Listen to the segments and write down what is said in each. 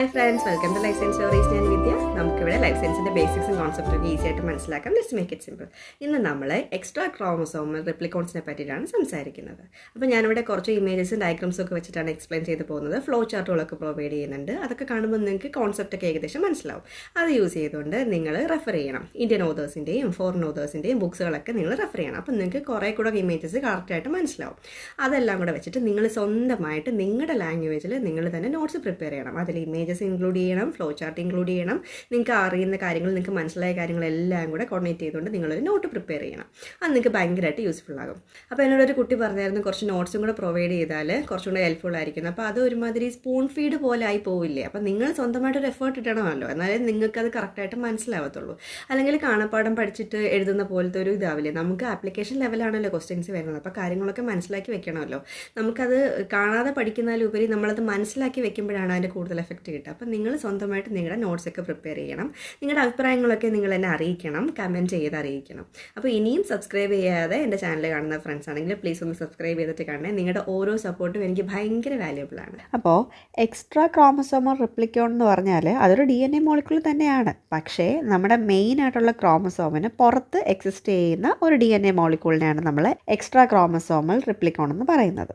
Hi friends, welcome to Life Science Stories. ഞാൻ വിദ്യ. നമുക്കിവിടെ life സയൻസിൻ്റെ ബേസിക്സും കോൺസെപ്റ്റൊക്കെ ഈസി ആയിട്ട് മനസ്സിലാക്കാം. Let's make it simple. ഇന്ന് നമ്മൾ എക്സ്ട്രാ ക്രോമസോമൽ റിപ്ലിക്കോൺസിനെ പറ്റിയിട്ടാണ് സംസാരിക്കുന്നത്. അപ്പോൾ ഞാനിവിടെ കുറച്ച് ഇമേജസും ഡയഗ്രാംസും ഒക്കെ വെച്ചിട്ടാണ് എക്സ്പ്ലെയിൻ ചെയ്ത് പോകുന്നത്. ഫ്ലോ ചാർട്ടുകളൊക്കെ പ്രൊവൈഡ് ചെയ്യുന്നുണ്ട്. അതൊക്കെ കാണുമ്പോൾ നിങ്ങൾക്ക് കോൺസെപ്റ്റൊക്കെ ഏകദേശം മനസ്സിലാവും. അത് യൂസ് ചെയ്തുകൊണ്ട് നിങ്ങൾ റെഫർ ചെയ്യണം. ഇന്ത്യൻ ഓതേഴ്സിൻ്റെയും ഫോറിൻ ഓതേഴ്സിൻ്റെയും ബുക്സുകളൊക്കെ നിങ്ങൾ റെഫർ ചെയ്യണം. അപ്പോൾ നിങ്ങൾക്ക് കുറേ കൂടെ ഇമേജസ് കറക്റ്റായിട്ട് മനസ്സിലാവും. അതെല്ലാം കൂടെ വെച്ചിട്ട് നിങ്ങൾ സ്വന്തമായിട്ട് നിങ്ങളുടെ ലാംഗ്വേജിൽ നിങ്ങൾ തന്നെ നോട്ട്സ് പ്രിപ്പയർ ചെയ്യണം. അതിൽ ഇമേജസ് ഇൻക്ലൂഡ് ചെയ്യണം, ഫ്ലോ ചാർട്ട് ഇൻക്ലൂഡ് ചെയ്യണം. നിങ്ങൾക്ക് അറിയുന്ന കാര്യങ്ങൾ, നിങ്ങൾക്ക് മനസ്സിലായ കാര്യങ്ങളെല്ലാം കൂടെ കോർഡിനേറ്റ് ചെയ്തുകൊണ്ട് നിങ്ങളൊരു നോട്ട് പ്രിപ്പയർ ചെയ്യണം. അത് നിങ്ങൾക്ക് ഭയങ്കരമായിട്ട് യൂസ്ഫുൾ ആകും. അപ്പോൾ എന്നോടൊരു കുട്ടി പറഞ്ഞായിരുന്നു കുറച്ച് നോട്ട്സും കൂടെ പ്രൊവൈഡ് ചെയ്താൽ കുറച്ചും കൂടെ ഹെൽപ്ഫുൾ ആയിരിക്കും. അപ്പോൾ അത് ഒരുമാതിരി സ്പൂൺ ഫീഡ് പോലെ ആയി പോവില്ലേ? അപ്പോൾ നിങ്ങൾ സ്വന്തമായിട്ടൊരു എഫേർട്ട് ഇടണമല്ലോ, എന്നാലേ നിങ്ങൾക്കത് കറക്റ്റായിട്ട് മനസ്സിലാവത്തുള്ളൂ. അല്ലെങ്കിൽ കാണാപ്പാഠം പഠിച്ചിട്ട് എഴുതുന്ന പോലത്തെ ഒരു ഇതാവില്ലേ. നമുക്ക് ആപ്ലിക്കേഷൻ ലെവലാണല്ലോ ക്വസ്റ്റ്യൻസ് വരുന്നത്. അപ്പോൾ കാര്യങ്ങളൊക്കെ മനസ്സിലാക്കി വെക്കണമല്ലോ. നമുക്കത് കാണാതെ പഠിക്കുന്നതിലുപരി നമ്മളത് മനസ്സിലാക്കി വെക്കുമ്പോഴാണ് അതിൻ്റെ കൂടുതൽ എഫക്റ്റ് കിട്ടുക. അപ്പം നിങ്ങൾ സ്വന്തമായിട്ട് നിങ്ങളുടെ നോട്ട്സൊക്കെ പ്രിപ്പയർ ചെയ്യണം. നിങ്ങളുടെ അഭിപ്രായങ്ങളൊക്കെ നിങ്ങൾ എന്നെ അറിയിക്കണം, കമൻറ്റ് ചെയ്ത് അറിയിക്കണം. അപ്പോൾ ഇനിയും സബ്സ്ക്രൈബ് ചെയ്യാതെ എൻ്റെ ചാനൽ കാണുന്ന ഫ്രണ്ട്സ് ആണെങ്കിൽ പ്ലീസ് ഒന്ന് സബ്സ്ക്രൈബ് ചെയ്തിട്ട് കാണണേ. നിങ്ങളുടെ ഓരോ സപ്പോർട്ടും എനിക്ക് ഭയങ്കര വാല്യുബിൾ ആണ്. അപ്പോൾ എക്സ്ട്രാ ക്രോമസോമൽ റിപ്ലിക്കോൺ എന്ന് പറഞ്ഞാൽ അതൊരു DNA മോളിക്യൂൾ തന്നെയാണ്. പക്ഷേ നമ്മുടെ മെയിൻ ആയിട്ടുള്ള ക്രോമസോമിന് പുറത്ത് എക്സിസ്റ്റ് ചെയ്യുന്ന ഒരു DNA മോളിക്യൂളിനെയാണ് നമ്മൾ എക്സ്ട്രാ ക്രോമസോമൽ റിപ്ലിക്കോൺ എന്ന് പറയുന്നത്.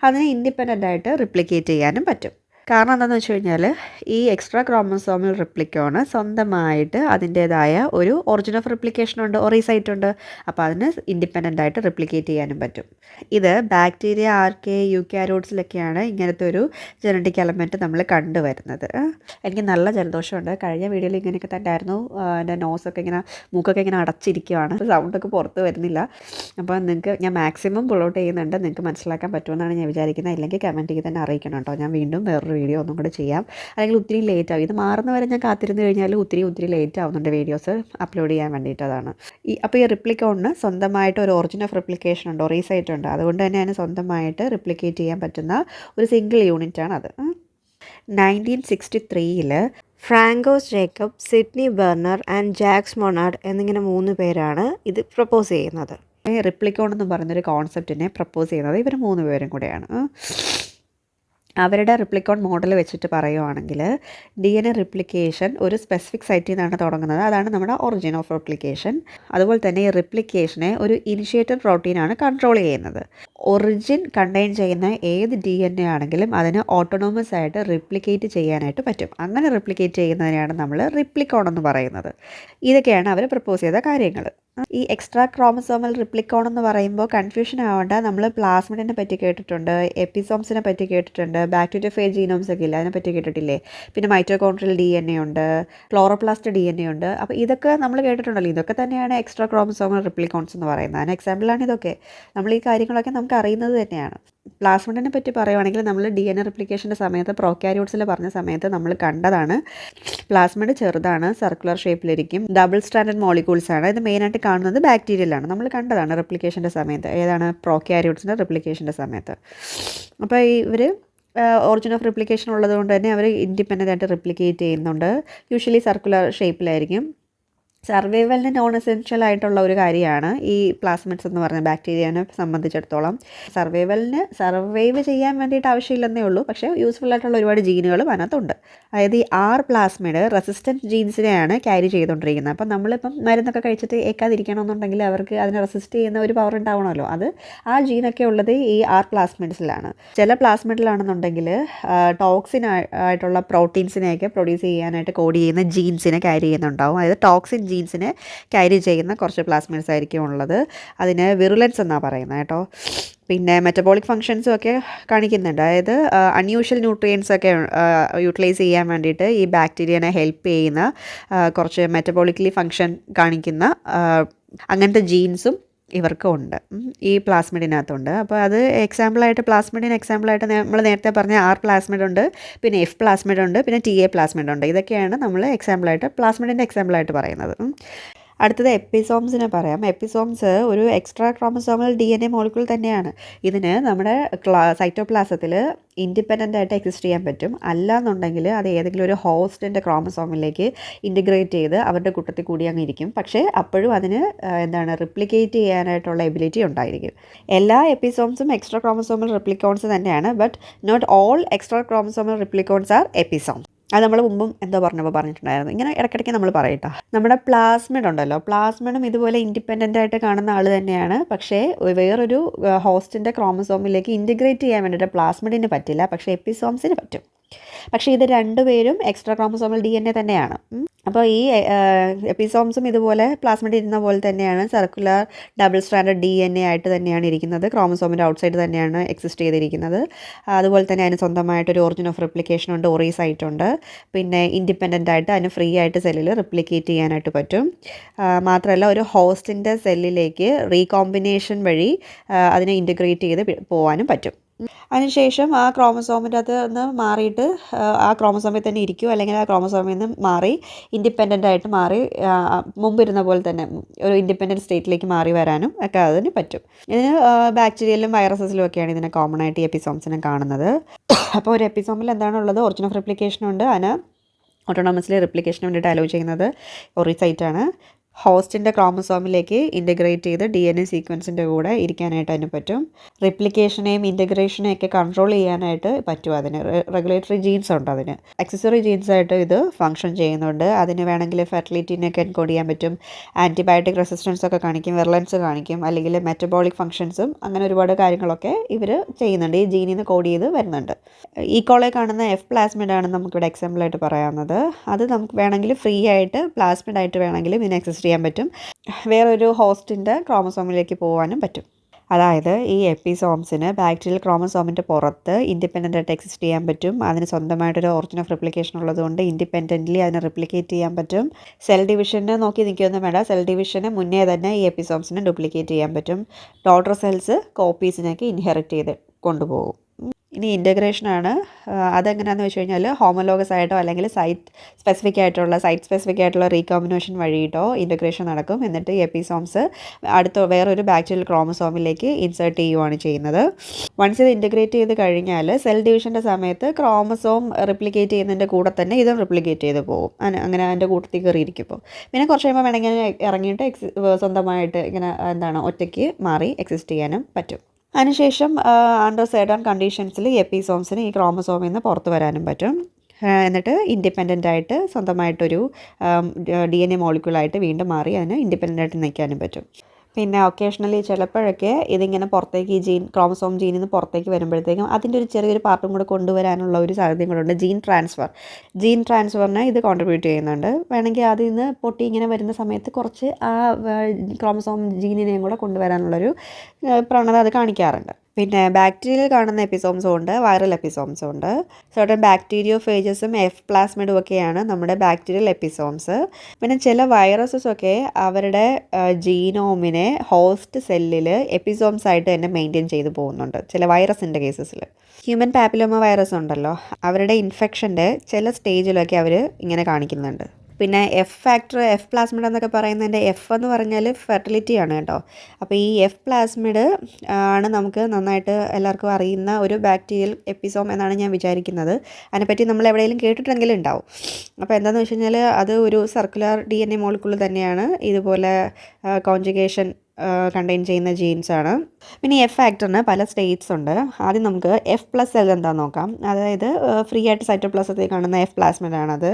അതിനെ ഇൻഡിപെൻഡൻ്റ് ആയിട്ട് റിപ്ലിക്കേറ്റ് ചെയ്യാനും പറ്റും. കാരണം എന്താണെന്ന് വെച്ച് കഴിഞ്ഞാൽ ഈ എക്സ്ട്രാ ക്രോമസോമൽ റിപ്ലിക്കോണ് സ്വന്തമായിട്ട് അതിൻ്റേതായ ഒരു ഒറിജിൻ ഓഫ് റിപ്ലിക്കേഷൻ ഉണ്ട്, ഒറീസൈറ്റ് ഉണ്ട്. അപ്പോൾ അതിന് ഇൻഡിപെൻഡൻ്റ് ആയിട്ട് റിപ്ലിക്കേറ്റ് ചെയ്യാനും പറ്റും. ഇത് ബാക്ടീരിയ, ആർക്കെ, യൂക്യാരിയോട്സിലൊക്കെയാണ് ഇങ്ങനത്തെ ഒരു ജനറ്റിക് എലമെൻറ്റ് നമ്മൾ കണ്ടുവരുന്നത്. എനിക്ക് നല്ല ജലദോഷമുണ്ട്. കഴിഞ്ഞ വീഡിയോയിൽ ഇങ്ങനെയൊക്കെ തന്നെ ആയിരുന്നു. എൻ്റെ നോസൊക്കെ ഇങ്ങനെ, മൂക്കൊക്കെ ഇങ്ങനെ അടച്ചിരിക്കുകയാണ്, സൗണ്ടൊക്കെ പുറത്ത് വരുന്നില്ല. അപ്പോൾ നിങ്ങൾക്ക് ഞാൻ മാക്സിമം പുൾ ഔട്ട് ചെയ്യുന്നുണ്ട്. നിങ്ങൾക്ക് മനസ്സിലാക്കാൻ പറ്റുമെന്നാണ് ഞാൻ വിചാരിക്കുന്നത്. ഇല്ലെങ്കിൽ കമൻറ്റ് ചെയ്ത് തന്നെ അറിയിക്കണം കേട്ടോ. ഞാൻ വീണ്ടും വേറൊരു വീഡിയോ ഒന്നും കൂടെ ചെയ്യാം. അല്ലെങ്കിൽ ഒത്തിരി ലേറ്റ് ആവും. ഇത് മാറുന്ന വരെ ഞാൻ കാത്തിരുന്ന് കഴിഞ്ഞാൽ ഒത്തിരി ലേറ്റ് ആവുന്നുണ്ട് വീഡിയോസ് അപ്ലോഡ് ചെയ്യാൻ വേണ്ടിയിട്ടതാണ്. അപ്പോൾ ഈ റിപ്ലിക്കോണിന് സ്വന്തമായിട്ട് ഒരു ഒറിജിൻ ഓഫ് റിപ്ലിക്കേഷൻ ഉണ്ട്, ഒറീസൈറ്റ് ഉണ്ട്. അതുകൊണ്ട് തന്നെ അതിന് സ്വന്തമായിട്ട് റിപ്ലിക്കേറ്റ് ചെയ്യാൻ പറ്റുന്ന ഒരു സിംഗിൾ യൂണിറ്റാണ് അത്. 1963 Francois Jacob, Sydney Brenner and Jacques Monod എന്നിങ്ങനെ 3 പേരാണ് ഇത് പ്രപ്പോസ് ചെയ്യുന്നത്. റിപ്ലിക്കോൺ എന്ന് പറയുന്നൊരു കോൺസെപ്റ്റിനെ പ്രപ്പോസ് ചെയ്യുന്നത് ഇവർ 3 പേരും കൂടെയാണ്. അവരുടെ റിപ്ലിക്കോൺ മോഡൽ വെച്ചിട്ട് പറയുവാണെങ്കിൽ DNA റിപ്ലിക്കേഷൻ ഒരു സ്പെസിഫിക് സൈറ്റിൽ നിന്നാണ് തുടങ്ങുന്നത്. അതാണ് നമ്മുടെ ഒറിജിൻ ഓഫ് റിപ്ലിക്കേഷൻ. അതുപോലെ തന്നെ ഈ റിപ്ലിക്കേഷനെ ഒരു ഇനിഷ്യേറ്റർ പ്രോട്ടീനാണ് കൺട്രോൾ ചെയ്യുന്നത്. ഒറിജിൻ കണ്ടെയ്ൻ ചെയ്യുന്ന ഏത് DNA ആണെങ്കിലും അതിന് ഓട്ടോണോമസ് ആയിട്ട് റിപ്ലിക്കേറ്റ് ചെയ്യാനായിട്ട് പറ്റും. അങ്ങനെ റിപ്ലിക്കേറ്റ് ചെയ്യുന്നതിനെയാണ് നമ്മൾ റിപ്ലിക്കോൺ എന്ന് പറയുന്നത്. ഇതൊക്കെയാണ് അവർ പ്രപ്പോസ് ചെയ്ത കാര്യങ്ങൾ. ഈ എക്സ്ട്രാ ക്രോമസോമൽ റിപ്ലിക്കോൺ എന്ന് പറയുമ്പോൾ കൺഫ്യൂഷൻ ആവേണ്ട. നമ്മൾ പ്ലാസ്മിഡിനെ പറ്റി കേട്ടിട്ടുണ്ട്, എപ്പിസോംസിനെ പറ്റി കേട്ടിട്ടുണ്ട്, ബാക്ടീരിയോഫേജ് ജീനോംസ് ഒക്കെ ഇല്ല, അതിനെപ്പറ്റി കേട്ടിട്ടില്ലേ? പിന്നെ മൈറ്റോകോൺട്രിയൽ DNA ഉണ്ട്, ക്ലോറോപ്ലാസ്റ്റ് DNA ഉണ്ട്. അപ്പോൾ ഇതൊക്കെ നമ്മൾ കേട്ടിട്ടുണ്ടല്ലോ. ഇതൊക്കെ തന്നെയാണ് എക്സ്ട്രാ ക്രോമസോമൽ റിപ്ലിക്കോൺസ് എന്ന് പറയുന്നത്. അതിന് എക്സാമ്പിളാണ് ഇതൊക്കെ. നമ്മൾ ഈ കാര്യങ്ങളൊക്കെ നമുക്ക് അറിയുന്നത് തന്നെയാണ്. പ്ലാസ്മിഡിനെ പറ്റി പറയുവാണെങ്കിൽ നമ്മൾ DNA റിപ്ലിക്കേഷൻ്റെ സമയത്ത് പ്രോക്യാരിയോട്സിൽ പറഞ്ഞ സമയത്ത് നമ്മൾ കണ്ടതാണ്. പ്ലാസ്മിഡ് ചെറുതാണ്, സർക്കുലർ ഷേപ്പിലിരിക്കും, ഡബിൾ സ്റ്റാൻഡേർഡ് മോളിക്യൂൾസ് ആണ്. ഇത് മെയിനായിട്ട് കാണുന്നത് ബാക്ടീരിയയിലാണ്. നമ്മൾ കണ്ടതാണ് റിപ്ലിക്കേഷൻ്റെ സമയത്ത്. ഏതാണ്? പ്രോക്യാരിയോട്സിൻ്റെ റിപ്ലിക്കേഷൻ്റെ സമയത്ത്. അപ്പോൾ ഇവർ ഒറിജിൻ ഓഫ് റിപ്ലിക്കേഷൻ ഉള്ളത് കൊണ്ട് തന്നെ അവർ ഇൻഡിപെൻഡൻ്റ് ആയിട്ട് റിപ്ലിക്കേറ്റ് ചെയ്യുന്നുണ്ട്. യൂഷ്വലി സർക്കുലർ ഷേപ്പിലായിരിക്കും. സർവൈവലിന് നോൺ എസെൻഷ്യൽ ആയിട്ടുള്ള ഒരു കാര്യമാണ് ഈ പ്ലാസ്മിഡ്സ് എന്ന് പറഞ്ഞ ബാക്ടീരിയനെ സംബന്ധിച്ചിടത്തോളം. സർവൈവ് ചെയ്യാൻ വേണ്ടിയിട്ട് ആവശ്യമില്ലെന്നേ ഉള്ളൂ. പക്ഷേ യൂസ്ഫുൾ ആയിട്ടുള്ള ഒരുപാട് ജീനുകളും അതിനകത്തുണ്ട്. അതായത് ഈ പ്ലാസ്മിഡ് റെസിസ്റ്റൻറ്റ് ജീൻസിനെയാണ് ക്യാരി ചെയ്തുകൊണ്ടിരിക്കുന്നത്. അപ്പം നമ്മളിപ്പം മരുന്നൊക്കെ കഴിച്ചിട്ട് ഏക്കാതിരിക്കണമെന്നുണ്ടെങ്കിൽ അവർക്ക് അതിനെ റെസിസ്റ്റ് ചെയ്യുന്ന ഒരു പവർ ഉണ്ടാവണമല്ലോ. അത് ആ ജീനൊക്കെ ഉള്ളത് ഈ പ്ലാസ്മിഡ്സിലാണ്. ചില പ്ലാസ്മിഡിലാണെന്നുണ്ടെങ്കിൽ ടോക്സിൻ ആയിട്ടുള്ള പ്രോട്ടീൻസിനെയൊക്കെ പ്രൊഡ്യൂസ് ചെയ്യാനായിട്ട് കോഡ് ചെയ്യുന്ന ജീൻസിനെ ക്യാരി ചെയ്യുന്നുണ്ടാവും. അതായത് ടോക്സിൻ ജീൻസിനെ ക്യാരി ചെയ്യുന്ന കുറച്ച് പ്ലാസ്മിഡ്സ് ആയിരിക്കും ഉള്ളത്. അതിന് വിറുലൻസ് എന്നാണ് പറയുന്നത് കേട്ടോ. പിന്നെ മെറ്റബോളിക് ഫങ്ഷൻസും ഒക്കെ കാണിക്കുന്നുണ്ട്. അതായത് അൺയൂഷ്വൽ ന്യൂട്രിയൻസ് ഒക്കെ യൂട്ടിലൈസ് ചെയ്യാൻ വേണ്ടിയിട്ട് ഈ ബാക്ടീരിയനെ ഹെൽപ്പ് ചെയ്യുന്ന കുറച്ച് മെറ്റബോളിക്കലി ഫങ്ഷൻ കാണിക്കുന്ന അങ്ങനത്തെ ജീൻസും ഇവർക്ക് ഉണ്ട്, ഈ പ്ലാസ്മിഡിനകത്തുണ്ട്. അപ്പോൾ അത് പ്ലാസ്മിഡിന് എക്സാമ്പിളായിട്ട് നമ്മൾ നേരത്തെ പറഞ്ഞ പ്ലാസ്മിഡ് ഉണ്ട്, പിന്നെ പ്ലാസ്മിഡ് ഉണ്ട്, പിന്നെ പ്ലാസ്മിഡ് ഉണ്ട്. ഇതൊക്കെയാണ് നമ്മൾ പ്ലാസ്മിഡിൻ്റെ എക്സാമ്പിളായിട്ട് പറയുന്നത്. അടുത്തത് എപ്പിസോംസിനെ പറയാം. എപ്പിസോംസ് ഒരു എക്സ്ട്രാ ക്രോമസോമൽ DNA മോളിക്യൂൾ തന്നെയാണ്. ഇതിന് നമ്മുടെ സൈറ്റോപ്ലാസത്തിൽ ഇൻഡിപെൻഡൻ്റ് ആയിട്ട് എക്സിസ്റ്റ് ചെയ്യാൻ പറ്റും. അല്ലാന്നുണ്ടെങ്കിൽ അത് ഏതെങ്കിലും ഒരു ഹോസ്റ്റിൻ്റെ ക്രോമസോമിലേക്ക് ഇൻറ്റിഗ്രേറ്റ് ചെയ്ത് അവരുടെ കൂട്ടത്തിൽ കൂടി അങ്ങ് ഇരിക്കും. പക്ഷേ അപ്പോഴും അതിന് റിപ്ലിക്കേറ്റ് ചെയ്യാനായിട്ടുള്ള എബിലിറ്റി ഉണ്ടായിരിക്കും. എല്ലാ എപ്പിസോംസും എക്സ്ട്രാ ക്രോമസോമൽ റിപ്ലിക്കോൺസ് തന്നെയാണ്. But not all extra chromosomal replicons are episome. അത് നമ്മൾ മുമ്പും എന്തോ പറഞ്ഞിട്ടുണ്ടായിരുന്നു. ഇങ്ങനെ ഇടയ്ക്കിടയ്ക്ക് നമ്മൾ പറയട്ടോ. നമ്മുടെ പ്ലാസ്മിഡ് ഉണ്ടല്ലോ, പ്ലാസ്മിഡും ഇതുപോലെ ഇൻഡിപെൻഡൻ്റ് ആയിട്ട് കാണുന്ന ആൾ തന്നെയാണ്. പക്ഷേ വേറൊരു ഹോസ്റ്റിൻ്റെ ക്രോമസോമിലേക്ക് ഇൻറ്റിഗ്രേറ്റ് ചെയ്യാൻ വേണ്ടിയിട്ട് പ്ലാസ്മിഡിന് പറ്റില്ല, പക്ഷേ എപ്പിസോംസിന് പറ്റും. പക്ഷേ ഇത് രണ്ടുപേരും എക്സ്ട്രാ ക്രോമസോമൽ DNA തന്നെയാണ്. അപ്പോൾ ഈ എപ്പിസോംസും ഇതുപോലെ പ്ലാസ്മിഡ് ഇരുന്ന പോലെ തന്നെയാണ് സർക്കുലർ ഡബിൾ സ്ട്രാൻഡഡ് DNA ആയിട്ട് തന്നെയാണ് ഇരിക്കുന്നത്. ക്രോമസോമിൻ്റെ ഔട്ട്സൈഡ് തന്നെയാണ് എക്സിസ്റ്റ് ചെയ്തിരിക്കുന്നത്. അതുപോലെ തന്നെ അതിന് സ്വന്തമായിട്ടൊരു ഒറിജിൻ ഓഫ് റിപ്ലിക്കേഷൻ ഉണ്ട്, ഒറി സൈറ്റ് ഉണ്ട്. പിന്നെ ഇൻഡിപെൻഡൻ്റ് ആയിട്ട് അതിന് ഫ്രീ ആയിട്ട് സെല്ലിൽ റിപ്ലിക്കേറ്റ് ചെയ്യാനായിട്ട് പറ്റും. മാത്രമല്ല ഒരു ഹോസ്റ്റിൻ്റെ സെല്ലിലേക്ക് റീകോമ്പിനേഷൻ വഴി അതിനെ ഇൻറ്റഗ്രേറ്റ് ചെയ്ത് പോകാനും പറ്റും. അതിനുശേഷം ആ ക്രോമസോമിൻ്റെ അത് ഒന്ന് മാറിയിട്ട് ആ ക്രോമസോമിൽ തന്നെ ഇരിക്കും, അല്ലെങ്കിൽ ആ ക്രോമസോമിൽ നിന്ന് മാറി ഇൻഡിപെൻഡൻ്റ് ആയിട്ട് മാറി മുമ്പിരുന്ന പോലെ തന്നെ ഒരു ഇൻഡിപെൻഡൻറ്റ് സ്റ്റേറ്റിലേക്ക് മാറി വരാനും ഒക്കെ അതിന് പറ്റും. ഇതിന് ബാക്ടീരിയയിലും വൈറസസിലും ഒക്കെയാണ് ഇതിനെ കോമൺ ആയിട്ട് ഈ എപ്പിസോംസിനെ കാണുന്നത്. അപ്പോൾ ഒരു എപ്പിസോമിൽ എന്താണുള്ളത്, ഒറിജിൻ ഓഫ് റിപ്ലിക്കേഷൻ ഉണ്ട്, അതിന് ഓട്ടോണോമസ്ലി റിപ്ലിക്കേഷന് വേണ്ടിയിട്ട് അലോ ചെയ്യുന്നത് ഒറിസൈറ്റാണ്. ഹോസ്റ്റിൻ്റെ ക്രോമസോമിലേക്ക് ഇൻറ്റഗ്രേറ്റ് ചെയ്ത് DNA സീക്വൻസിൻ്റെ കൂടെ ഇരിക്കാനായിട്ട് അതിന് പറ്റും. റിപ്ലിക്കേഷനെയും ഇൻറ്റഗ്രേഷനെയും ഒക്കെ കൺട്രോൾ ചെയ്യാനായിട്ട് പറ്റും. അതിന് റെഗുലേറ്ററി ജീൻസ് ഉണ്ട്, അതിന് അക്സസറി ജീൻസായിട്ട് ഇത് ഫങ്ഷൻ ചെയ്യുന്നുണ്ട്. അതിന് വേണമെങ്കിൽ ഫെർട്ടിലിറ്റിനെയൊക്കെ എൻകോഡ് ചെയ്യാൻ പറ്റും, ആൻറ്റിബയോട്ടിക് റെസിസ്റ്റൻസ് ഒക്കെ കാണിക്കും, വെർലൻസ് കാണിക്കും, അല്ലെങ്കിൽ മെറ്റബോളിക് ഫങ്ഷൻസും അങ്ങനെ ഒരുപാട് കാര്യങ്ങളൊക്കെ ഇവർ ചെയ്യുന്നുണ്ട്, ഈ ജീനിൽ നിന്ന് കോഡ് ചെയ്ത് വരുന്നുണ്ട്. ഈക്കോളെ കാണുന്ന F പ്ലാസ്മിഡാണ് നമുക്കിവിടെ എക്സാമ്പിളായിട്ട് പറയാവുന്നത്. അത് നമുക്ക് വേണമെങ്കിൽ ഫ്രീ ആയിട്ട് പ്ലാസ്മിഡായിട്ട് വേണമെങ്കിലും ഇതിനെ എക്സിസ്റ്റ് ചെയ്യാൻ പറ്റും. വേറൊരു ഹോസ്റ്റിൻ്റെ ക്രോമസോമിലേക്ക് പോകാനും പറ്റും. അതായത് ഈ എപ്പിസോംസിന് ബാക്ടീരിയൽ ക്രോമസോമിൻ്റെ പുറത്ത് ഇൻഡിപെൻഡൻ്റ് ആയിട്ട് എക്സിസ്റ്റ് ചെയ്യാൻ പറ്റും. അതിന് സ്വന്തമായിട്ടൊരു ഒറിജിൻ ഓഫ് റിപ്ലിക്കേഷൻ ഉള്ളതുകൊണ്ട് ഇൻഡിപെൻഡൻ്റ്ലി അതിനെ റിപ്ലിക്കേറ്റ് ചെയ്യാൻ പറ്റും. സെൽ ഡിവിഷനെ നോക്കി നിൽക്കുകയൊന്നും വേണ്ട, സെൽ ഡിവിഷന് മുന്നേ തന്നെ ഈ എപ്പിസോംസിനെ ഡ്യൂപ്ലിക്കേറ്റ് ചെയ്യാൻ പറ്റും. ഡോട്ടർ സെൽസ് കോപ്പീസിനൊക്കെ ഇൻഹെറിറ്റ് ചെയ്ത് കൊണ്ടുപോകും. ഇനി ഇൻറ്റഗ്രേഷനാണ്. അതെങ്ങനെയാണെന്ന് വെച്ച് കഴിഞ്ഞാൽ ഹോമോലോഗസ് ആയിട്ടോ അല്ലെങ്കിൽ സൈറ്റ് സ്പെസിഫിക് ആയിട്ടുള്ള റീകോമ്പിനേഷൻ വഴിയിട്ടോ ഇൻറ്റഗ്രേഷൻ നടക്കും. എന്നിട്ട് ഈ എപ്പിസോംസ് അടുത്ത വേറൊരു ബാക്ടീരിയൽ ക്രോമസോമിലേക്ക് ഇൻസേർട്ട് ചെയ്യുകയാണ് ചെയ്യുന്നത്. വൺസ് ഇത് ഇൻറ്റഗ്രേറ്റ് ചെയ്ത് കഴിഞ്ഞാൽ സെൽ ഡിവിഷൻ്റെ സമയത്ത് ക്രോമസോം റിപ്ലിക്കേറ്റ് ചെയ്യുന്നതിൻ്റെ കൂടെ തന്നെ ഇതും റിപ്ലിക്കേറ്റ് ചെയ്ത് പോകും. അങ്ങനെ അതിൻ്റെ കൂട്ടത്തിൽ കയറിയിരിക്കുമ്പോൾ പിന്നെ കുറച്ച് കഴിയുമ്പോൾ വേണമെങ്കിൽ ഇറങ്ങിയിട്ട് സ്വന്തമായിട്ട് ഇങ്ങനെ ഒറ്റയ്ക്ക് മാറി എക്സിസ്റ്റ് ചെയ്യാനും പറ്റും. അതിനുശേഷം അണ്ടർ സർട്ടൺ കണ്ടീഷൻസിൽ ഈ എപ്പിസോംസിന് ഈ ക്രോമസോമിൽ നിന്ന് പുറത്ത് വരാനും പറ്റും. എന്നിട്ട് ഇൻഡിപെൻഡൻ്റ് ആയിട്ട് സ്വന്തമായിട്ടൊരു DNA മോളിക്യൂളായിട്ട് വീണ്ടും മാറി അതിന് ഇൻഡിപെൻഡൻ്റ് ആയിട്ട് നിൽക്കാനും പറ്റും. പിന്നെ ഒക്കേഷണലി ചിലപ്പോഴൊക്കെ ഇതിങ്ങനെ പുറത്തേക്ക് ഈ ക്രോമസോം ജീനിൽ നിന്ന് പുറത്തേക്ക് വരുമ്പോഴത്തേക്കും അതിൻ്റെ ഒരു ചെറിയൊരു പാർട്ടും കൂടെ കൊണ്ടുവരാനുള്ള ഒരു സാധ്യതയും കൂടെ ഉണ്ട്. ജീൻ ട്രാൻസ്ഫറിന് ഇത് കോൺട്രിബ്യൂട്ട് ചെയ്യുന്നുണ്ട്. വേണമെങ്കിൽ അതിൽ നിന്ന് പൊട്ടി ഇങ്ങനെ വരുന്ന സമയത്ത് കുറച്ച് ആ ക്രോമസോം ജീനിനെയും കൂടെ കൊണ്ടുവരാനുള്ളൊരു പ്രവണത അത് കാണിക്കാറുണ്ട്. പിന്നെ ബാക്ടീരിയയിൽ കാണുന്ന എപ്പിസോംസും ഉണ്ട്, വൈറൽ എപ്പിസോംസും ഉണ്ട്. സർട്ടൻ ബാക്ടീരിയോഫേജസും F പ്ലാസ്മിഡും ഒക്കെയാണ് നമ്മുടെ ബാക്ടീരിയൽ എപ്പിസോംസ്. പിന്നെ ചില വൈറസസൊക്കെ അവരുടെ ജീനോമിനെ ഹോസ്റ്റ് സെല്ലിൽ എപ്പിസോംസ് ആയിട്ട് തന്നെ മെയിൻറ്റെയിൻ ചെയ്ത് പോകുന്നുണ്ട് ചില വൈറസിൻ്റെ കേസസിൽ. ഹ്യൂമൻ പാപ്പിലോമ വൈറസ് ഉണ്ടല്ലോ, അവരുടെ ഇൻഫെക്ഷൻ്റെ ചില സ്റ്റേജിലൊക്കെ അവർ ഇങ്ങനെ കാണിക്കുന്നുണ്ട്. പിന്നെ F ഫാക്ടർ, F പ്ലാസ്മിഡ് എന്നൊക്കെ പറയുന്നതിൻ്റെ F എന്ന് പറഞ്ഞാൽ ഫെർട്ടിലിറ്റിയാണ് കേട്ടോ. അപ്പോൾ ഈ F പ്ലാസ്മിഡ് ആണ് നമുക്ക് നന്നായിട്ട് എല്ലാവർക്കും അറിയുന്ന ഒരു ബാക്ടീരിയൽ എപ്പിസോം എന്നാണ് ഞാൻ വിചാരിക്കുന്നത്. അതിനെപ്പറ്റി നമ്മൾ എവിടെയെങ്കിലും കേട്ടിട്ടെങ്കിലും ഉണ്ടാവും. അപ്പോൾ എന്താണെന്ന് വെച്ച് കഴിഞ്ഞാൽ അത് ഒരു സർക്കുലർ DNA മോളിക്യൂൾ തന്നെയാണ്, ഇതുപോലെ കോൺജുഗേഷൻ കണ്ടെയ്ൻ ചെയ്യുന്ന ജീൻസാണ്. പിന്നെ F ഫാക്ടറിന് പല സ്റ്റേറ്റ്സ് ഉണ്ട്. ആദ്യം നമുക്ക് F പ്ലസ് സെൽ എന്താണെന്ന് നോക്കാം. അതായത് ഫ്രീ ആയിട്ട് സൈറ്റോപ്ലാസത്തിൽ കാണുന്ന F പ്ലാസ്മിഡാണത്.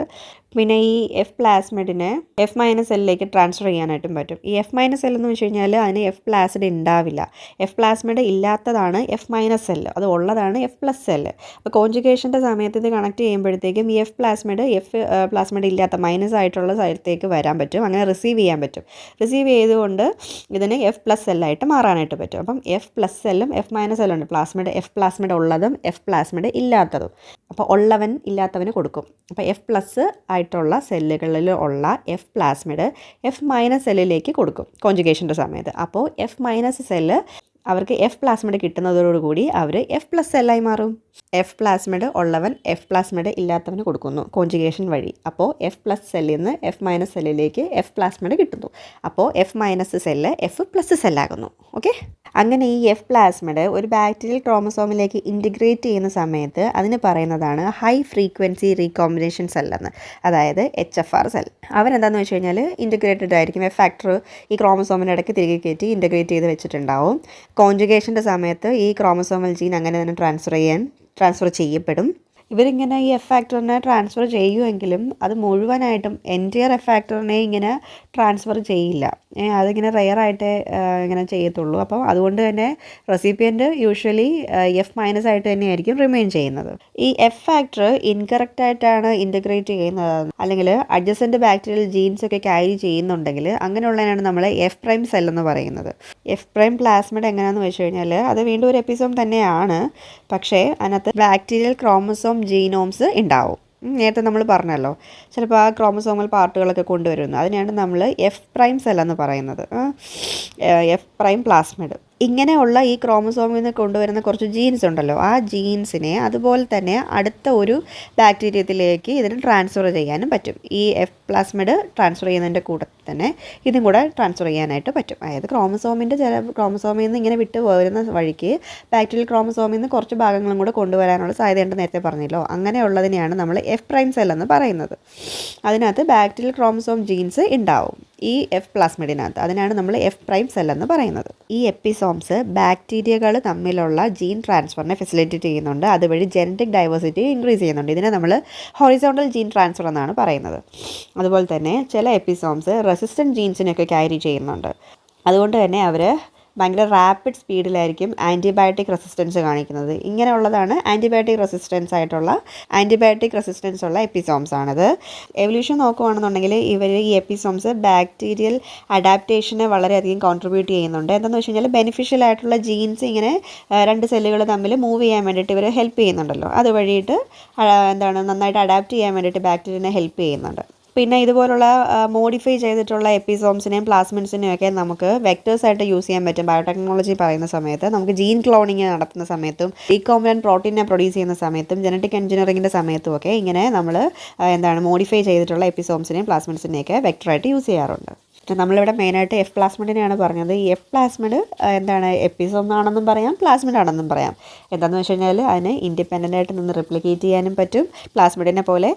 പിന്നെ ഈ F പ്ലാസ്മിഡിനെ F മൈനസ് സെല്ലിലേക്ക് ട്രാൻസ്ഫർ ചെയ്യാനായിട്ടും പറ്റും. ഈ F മൈനസ് സെൽ എന്ന് വെച്ച് കഴിഞ്ഞാൽ അതിന് F പ്ലാസ്മിഡ് ഉണ്ടാവില്ല. F പ്ലാസ്മിഡ് ഇല്ലാത്തതാണ് F മൈനസ് സെല്ല്, അത് ഉള്ളതാണ് F പ്ലസ് സെല്ല്. അപ്പോൾ കോൺജുഗേഷൻ്റെ സമയത്ത് ഇത് കണക്ട് ചെയ്യുമ്പോഴത്തേക്കും ഈ F പ്ലാസ്മിഡ് ഇല്ലാത്ത മൈനസ് ആയിട്ടുള്ള സ്ഥലത്തേക്ക് വരാൻ പറ്റും, അങ്ങനെ റിസീവ് ചെയ്യാൻ പറ്റും. റിസീവ് ചെയ്തുകൊണ്ട് ഇതിന് F പ്ലസ് സെല്ലായിട്ട് മാറാനായിട്ട് പറ്റും. അപ്പം F പ്ലസ് സെല്ലും F മൈനസ് സെല്ലും ഉണ്ട്. F പ്ലാസ്മിഡ് ഉള്ളതും F പ്ലാസ്മിഡ് ഇല്ലാത്തതും. അപ്പോൾ ഉള്ളവൻ ഇല്ലാത്തവന് കൊടുക്കും. അപ്പോൾ F പ്ലസ് ആയിട്ടുള്ള സെല്ലുകളിൽ ഉള്ള F പ്ലാസ്മിഡ് F മൈനസ് സെല്ലിലേക്ക് കൊടുക്കും കോൺജുഗേഷൻ്റെ സമയത്ത്. അപ്പോൾ F മൈനസ് സെല്ല് അവർക്ക് F പ്ലാസ്മിഡ് കിട്ടുന്നതോടുകൂടി അവർ F പ്ലസ് സെല്ലായി മാറും. F പ്ലാസ്മിഡ് ഉള്ളവൻ F പ്ലാസ്മിഡ് ഇല്ലാത്തവന് കൊടുക്കുന്നു കോൺജുഗേഷൻ വഴി. അപ്പോൾ F പ്ലസ് സെല്ലിൽ നിന്ന് F മൈനസ് സെല്ലിലേക്ക് F പ്ലാസ്മിഡ് കിട്ടുന്നു. അപ്പോൾ F minus cell F plus സെല്ലാകുന്നു. ഓക്കെ, അങ്ങനെ ഈ F പ്ലാസ്മിഡ് ഒരു ബാക്ടീരിയൽ ക്രോമസോമിലേക്ക് ഇൻറ്റിഗ്രേറ്റ് ചെയ്യുന്ന സമയത്ത് അതിന് പറയുന്നതാണ് ഹൈ ഫ്രീക്വൻസി റീകോമ്പിനേഷൻ സെല്ലെന്ന്, അതായത് HFR സെൽ. അവരെന്താണെന്ന് വെച്ച് കഴിഞ്ഞാൽ ഇൻറ്റിഗ്രേറ്റഡ് ആയിരിക്കും. F ഫാക്ടർ ഈ ക്രോമസോമിൻ്റെ ഇടയ്ക്ക് തിരികെ കയറ്റി ഇൻറ്റിഗ്രേറ്റ് ചെയ്ത് കോൺജുഗേഷൻ്റെ സമയത്ത് ഈ ക്രോമസോമൽ ജീൻ അങ്ങനെ തന്നെ ട്രാൻസ്ഫർ ചെയ്യപ്പെടും. ഇവരിങ്ങനെ ഈ എഫ് ഫാക്ടറിനെ ട്രാൻസ്ഫർ ചെയ്യുമെങ്കിലും അത് മുഴുവനായിട്ടും എൻറ്റിയർ എഫ് ഫാക്ടറിനെ ഇങ്ങനെ ട്രാൻസ്ഫർ ചെയ്യില്ല. അതിങ്ങനെ റെയറായിട്ട് ഇങ്ങനെ ചെയ്യത്തുള്ളൂ. അപ്പോൾ അതുകൊണ്ട് തന്നെ റെസിപ്പിയൻ്റ് യൂഷ്വലി എഫ് മൈനസ് ആയിട്ട് തന്നെയായിരിക്കും റിമെയിൻ ചെയ്യുന്നത്. ഈ എഫ് ഫാക്ടർ ഇൻകറക്റ്റ് ആയിട്ടാണ് ഇൻ്റഗ്രേറ്റ് ചെയ്യുന്നത്, അല്ലെങ്കിൽ അഡ്ജസൻറ്റ് ബാക്ടീരിയൽ ജീൻസ് ഒക്കെ ക്യാരി ചെയ്യുന്നുണ്ടെങ്കിൽ അങ്ങനെയുള്ളതിനാണ് നമ്മൾ എഫ് പ്രൈം സെൽ എന്ന് പറയുന്നത്. എഫ് പ്രൈം പ്ലാസ്മിഡ് എങ്ങനെയാണെന്ന് വെച്ച് കഴിഞ്ഞാൽ അത് വീണ്ടും ഒരു എപ്പിസോം തന്നെയാണ്, പക്ഷേ അതിനകത്ത് ബാക്ടീരിയൽ ക്രോമസോം ജീനോംസ് ഉണ്ടാവും. നേരത്തെ നമ്മൾ പറഞ്ഞല്ലോ, ചിലപ്പോൾ ആ ക്രോമസോമൽ പാർട്ടുകളൊക്കെ കൊണ്ടുവരുന്നു, അതിനെയാണ് നമ്മൾ എഫ് പ്രൈം സെൽ എന്ന് പറയുന്നത്, എഫ് പ്രൈം പ്ലാസ്മിഡ്. ഇങ്ങനെയുള്ള ഈ ക്രോമസോമിൽ നിന്ന് കൊണ്ടുവരുന്ന കുറച്ച് ജീൻസ് ഉണ്ടല്ലോ, ആ ജീൻസിനെ അതുപോലെ തന്നെ അടുത്ത ഒരു ബാക്ടീരിയത്തിലേക്ക് ഇതിന് ട്രാൻസ്ഫർ ചെയ്യാനും പറ്റും. ഈ എഫ് പ്ലാസ്മിഡ് ട്രാൻസ്ഫർ ചെയ്യുന്നതിൻ്റെ കൂടെ തന്നെ ഇതും കൂടെ ട്രാൻസ്ഫർ ചെയ്യാനായിട്ട് പറ്റും. അതായത് ക്രോമസോമിൽ നിന്ന് ഇങ്ങനെ വിട്ട് വരുന്ന വഴിക്ക് ബാക്ടീരിയൽ ക്രോമസോമിൽ നിന്ന് കുറച്ച് ഭാഗങ്ങളും കൂടെ കൊണ്ടുവരാനുള്ള സാധ്യതയുണ്ട്, നേരത്തെ പറഞ്ഞല്ലോ. അങ്ങനെയുള്ളതിനെയാണ് നമ്മൾ എഫ് പ്രൈം സെൽ എന്ന് പറയുന്നത്. അതിനകത്ത് ബാക്ടീരിയൽ ക്രോമസോം ജീൻസ് ഉണ്ടാവും ഈ എഫ് പ്ലാസ്മിഡിനകത്ത്. അതിനാണ് നമ്മൾ എഫ് പ്രൈം സെൽ എന്ന് പറയുന്നത്. ഈ എപ്പിസോംസ് ബാക്ടീരിയകൾ തമ്മിലുള്ള ജീൻ ട്രാൻസ്ഫറിനെ ഫെസിലിറ്റേറ്റ് ചെയ്യുന്നുണ്ട്, അതുവഴി ജനറ്റിക് ഡൈവേഴ്സിറ്റി ഇൻക്രീസ് ചെയ്യുന്നുണ്ട്. ഇതിനെ നമ്മൾ ഹൊറിസോണ്ടൽ ജീൻ ട്രാൻസ്ഫർ എന്നാണ് പറയുന്നത്. അതുപോലെ തന്നെ ചില എപ്പിസോംസ് റെസിസ്റ്റൻറ്റ് ജീൻസിനെയൊക്കെ ക്യാരി ചെയ്യുന്നുണ്ട്. അതുകൊണ്ട് തന്നെ അവർ ഭയങ്കര റാപ്പിഡ് സ്പീഡിലായിരിക്കും ആൻറ്റിബയോട്ടിക് റെസിസ്റ്റൻസ് കാണിക്കുന്നത്. ഇങ്ങനെയുള്ളതാണ് ആൻറ്റിബയോട്ടിക് റെസിസ്റ്റൻസ് ഉള്ള എപ്പിസോംസ് ആണിത്. എവല്യൂഷൻ നോക്കുകയാണെന്നുണ്ടെങ്കിൽ ഈ എപ്പിസോംസ് ബാക്ടീരിയൽ അഡാപ്റ്റേഷനെ വളരെയധികം കോൺട്രിബ്യൂട്ട് ചെയ്യുന്നുണ്ട്. എന്താണെന്ന് വെച്ച് കഴിഞ്ഞാൽ ബെനിഫിഷ്യൽ ആയിട്ടുള്ള ജീൻസ് ഇങ്ങനെ രണ്ട് സെല്ലുകൾ തമ്മിൽ മൂവ് ചെയ്യാൻ വേണ്ടിയിട്ട് ഇവർ ഹെൽപ്പ് ചെയ്യുന്നുണ്ടല്ലോ. അതുവഴിയിട്ട് നന്നായിട്ട് അഡാപ്റ്റ് ചെയ്യാൻ വേണ്ടിയിട്ട് ബാക്ടീരിയനെ ഹെൽപ്പ് ചെയ്യുന്നുണ്ട്. പിന്നെ ഇതുപോലുള്ള മോഡിഫൈ ചെയ്തിട്ടുള്ള എപ്പിസോംസിനെയും പ്ലാസ്മിഡ്സിനെയും ഒക്കെ നമുക്ക് വെക്ടേഴ്സായിട്ട് യൂസ് ചെയ്യാൻ പറ്റും. ബയോടെക്നോളജി പറയുന്ന സമയത്ത് നമുക്ക് ജീൻ ക്ലോണിങ് നടത്തുന്ന സമയത്തും റീകോംബിനന്റ് പ്രോട്ടീനെ പ്രൊഡ്യൂസ് ചെയ്യുന്ന സമയത്തും ജനറ്റിക് എഞ്ചിനീയറിങ്ങിൻ്റെ സമയത്തും ഒക്കെ ഇങ്ങനെ നമ്മൾ മോഡിഫൈ ചെയ്തിട്ടുള്ള എപ്പിസോംസിനെയും പ്ലാസ്മിഡ്സിനെയൊക്കെ വെക്ടറായിട്ട് യൂസ് ചെയ്യാറുണ്ട്. നമ്മളിവിടെ മെയിനായിട്ട് എഫ് പ്ലാസ്മിഡിനെയാണ് പറഞ്ഞത്. ഈ എഫ് പ്ലാസ്മിഡ് എപ്പിസോം ആണെന്നും പറയാം, പ്ലാസ്മിഡ് ആണെന്നും പറയാം. എന്താണെന്ന് വെച്ച് കഴിഞ്ഞാൽ അതിന് ഇൻഡിപെൻഡൻ്റ് ആയിട്ട് നിന്ന് റിപ്ലിക്കേറ്റ് ചെയ്യാനും പറ്റും പ്ലാസ്മിഡിനെ പോലെ,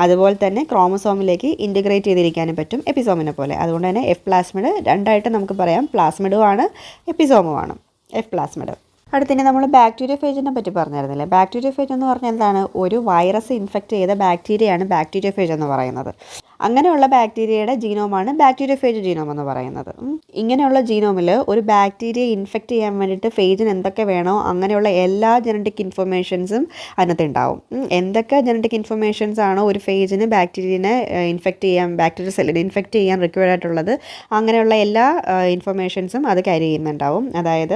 അതുപോലെ തന്നെ ക്രോമസോമിലേക്ക് ഇൻറ്റഗ്രേറ്റ് ചെയ്തിരിക്കാനും പറ്റും എപ്പിസോമിനെ പോലെ. അതുകൊണ്ട് തന്നെ എഫ് പ്ലാസ്മിഡ് രണ്ടായിട്ട് നമുക്ക് പറയാം, പ്ലാസ്മിഡുമാണ് എപ്പിസോമുമാണ് എഫ് പ്ലാസ്മിഡ്. അടുത്തിനി നമ്മൾ ബാക്ടീരിയോഫേജിനെ പറ്റി പറഞ്ഞിരുന്നില്ലേ. ബാക്ടീരിയോഫേജ് എന്ന് പറഞ്ഞാൽ എന്താണ്? ഒരു വൈറസ് ഇൻഫെക്റ്റ് ചെയ്ത ബാക്ടീരിയയാണ് ബാക്ടീരിയോഫേജ് എന്ന് പറയുന്നത്. അങ്ങനെയുള്ള ബാക്ടീരിയയുടെ ജീനോമാണ് ബാക്ടീരിയോഫേജ് ജീനോം എന്ന് പറയുന്നത്. ഇങ്ങനെയുള്ള ജീനോമിൽ ഒരു ബാക്ടീരിയ ഇൻഫെക്റ്റ് ചെയ്യാൻ വേണ്ടിയിട്ട് ഫേജിന് എന്തൊക്കെ വേണോ അങ്ങനെയുള്ള എല്ലാ ജനറ്റിക് ഇൻഫർമേഷൻസും അതിനകത്ത് ഉണ്ടാവും. എന്തൊക്കെ ജനറ്റിക് ഇൻഫർമേഷൻസ് ആണോ ഒരു ഫേജിന് ബാക്ടീരിയനെ ബാക്ടീരിയ സെല്ലിനെ ഇൻഫെക്റ്റ് ചെയ്യാൻ റിക്വയർഡ് ആയിട്ടുള്ളത്, അങ്ങനെയുള്ള എല്ലാ ഇൻഫർമേഷൻസും അത് ക്യാരി ചെയ്യുന്നുണ്ടാവും. അതായത്